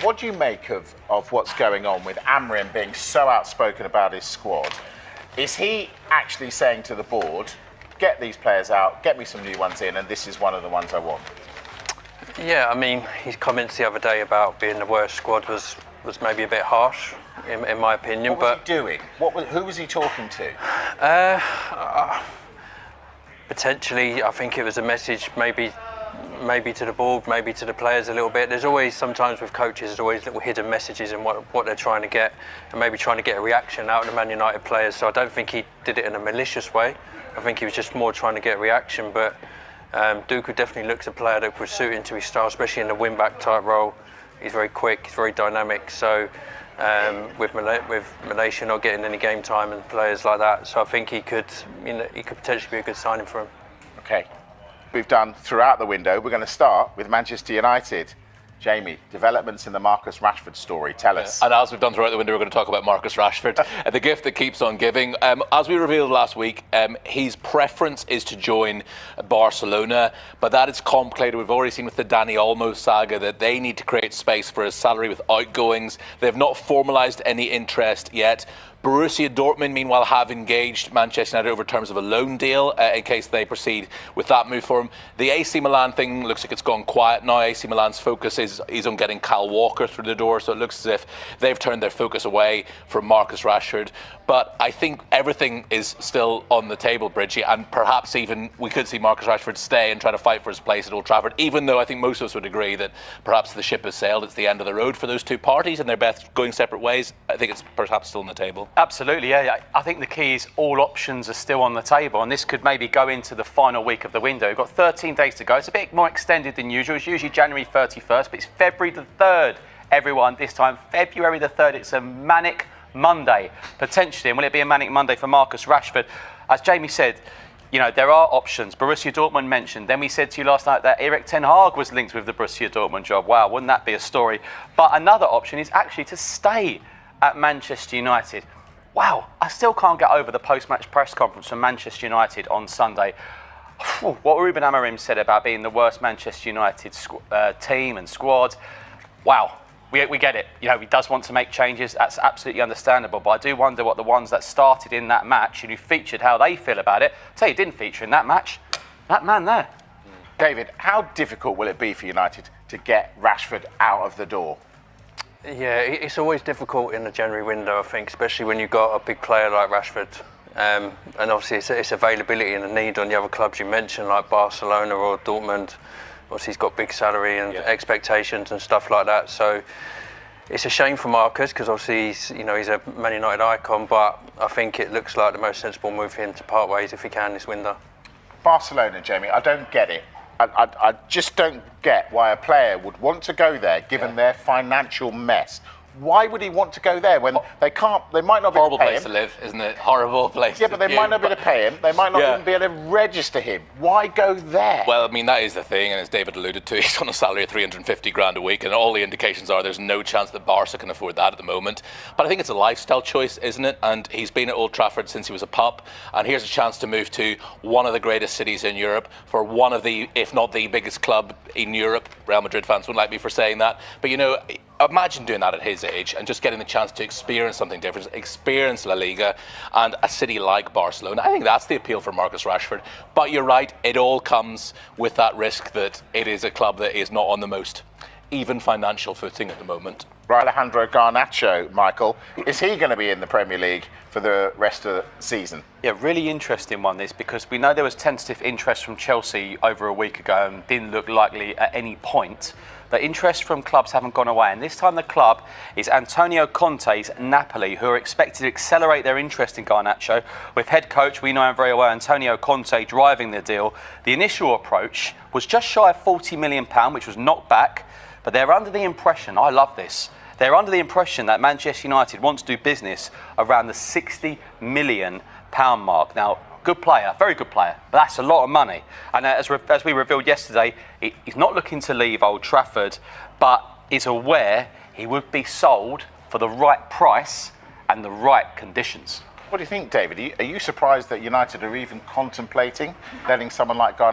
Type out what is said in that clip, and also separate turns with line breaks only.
what do you make of what's going on with Amorim being so outspoken about his squad? Is he actually saying to the board, get these players out, get me some new ones in, and this is one of the ones I want?
Yeah, I mean, his comments the other day about being the worst squad was maybe a bit harsh, in my opinion.
What was he doing? Who was he talking to?
Potentially, I think it was a message maybe to the board, maybe to the players a little bit. There's always, sometimes with coaches, there's always little hidden messages in what they're trying to get, and maybe trying to get a reaction out of the Man United players. So I don't think he did it in a malicious way. I think he was just more trying to get a reaction. But Nkunku definitely looks a player that would suit into his style, especially in the wing-back type role. He's very quick, he's very dynamic. So with Malaysia not getting any game time and players like that, so I think he could potentially be a good signing for him.
Okay. We've done throughout the window. We're going to start with Manchester United. Jamie, developments in the Marcus Rashford story. Tell us.
And as we've done throughout the window, we're going to talk about Marcus Rashford, the gift that keeps on giving. As we revealed last week, his preference is to join Barcelona, but that is complicated. We've already seen with the Dani Olmo saga that they need to create space for his salary with outgoings. They've not formalised any interest yet. Borussia Dortmund, meanwhile, have engaged Manchester United over terms of a loan deal in case they proceed with that move for him. The AC Milan thing looks like it's gone quiet now. AC Milan's focus is on getting Kyle Walker through the door, so it looks as if they've turned their focus away from Marcus Rashford. But I think everything is still on the table, Bridgie, and perhaps even we could see Marcus Rashford stay and try to fight for his place at Old Trafford, even though I think most of us would agree that perhaps the ship has sailed. It's the end of the road for those two parties and they're both going separate ways. I think it's perhaps still on the table.
Absolutely, yeah. I think the key is all options are still on the table, and this could maybe go into the final week of the window. We've got 13 days to go. It's a bit more extended than usual. It's usually January 31st, but it's February the 3rd, everyone. This time, February the 3rd. It's a manic Monday, potentially. And will it be a manic Monday for Marcus Rashford? As Jamie said, you know, there are options. Borussia Dortmund mentioned. Then we said to you last night that Erik ten Hag was linked with the Borussia Dortmund job. Wow, wouldn't that be a story? But another option is actually to stay at Manchester United. Wow, I still can't get over the post-match press conference from Manchester United on Sunday. What Ruben Amorim said about being the worst Manchester United team and squad. Wow, we get it. You know, he does want to make changes. That's absolutely understandable. But I do wonder what the ones that started in that match and who featured, how they feel about it. I'll tell you, didn't feature in that match. That man there.
David, how difficult will it be for United to get Rashford out of the door?
Yeah, it's always difficult in the January window, I think, especially when you've got a big player like Rashford. And obviously it's availability and the need on the other clubs you mentioned, like Barcelona or Dortmund. Obviously he's got big salary and expectations and stuff like that. So it's a shame for Marcus because obviously he's a Man United icon, but I think it looks like the most sensible move for him to part ways if he can this window.
Barcelona, Jamie, I don't get it. I just don't get why a player would want to go there given their financial mess. Why would he want to go there when they might not be able to pay him?
Horrible place to live, isn't it? Horrible place.
Yeah, but they might not be able to pay him. They might not even be able to register him. Why go there?
Well, I mean, that is the thing, and as David alluded to, he's on a salary of 350 grand a week, and all the indications are there's no chance that Barca can afford that at the moment. But I think it's a lifestyle choice, isn't it? And he's been at Old Trafford since he was a pup, and here's a chance to move to one of the greatest cities in Europe for one of the, if not the biggest club in Europe. Real Madrid fans wouldn't like me for saying that, but you know, imagine doing that at his age and just getting the chance to experience something different, experience La Liga and a city like Barcelona. I think that's the appeal for Marcus Rashford. But you're right, it all comes with that risk that it is a club that is not on the most even financial footing at the moment.
Right, Alejandro Garnacho, Michael, is he going to be in the Premier League for the rest of the season?
Yeah, really interesting one this, because we know there was tentative interest from Chelsea over a week ago and didn't look likely at any point. But interest from clubs haven't gone away, and this time the club is Antonio Conte's Napoli, who are expected to accelerate their interest in Garnacho, with head coach, we know him very well, Antonio Conte, driving the deal. The initial approach was just shy of £40 million, which was knocked back, but they're under the impression, I love this, they're under the impression that Manchester United wants to do business around the £60 million mark. Now, good player, very good player, but that's a lot of money. And as we revealed yesterday, he's not looking to leave Old Trafford, but is aware he would be sold for the right price and the right conditions.
What do you think, David? Are you surprised that United are even contemplating letting someone like Garnacho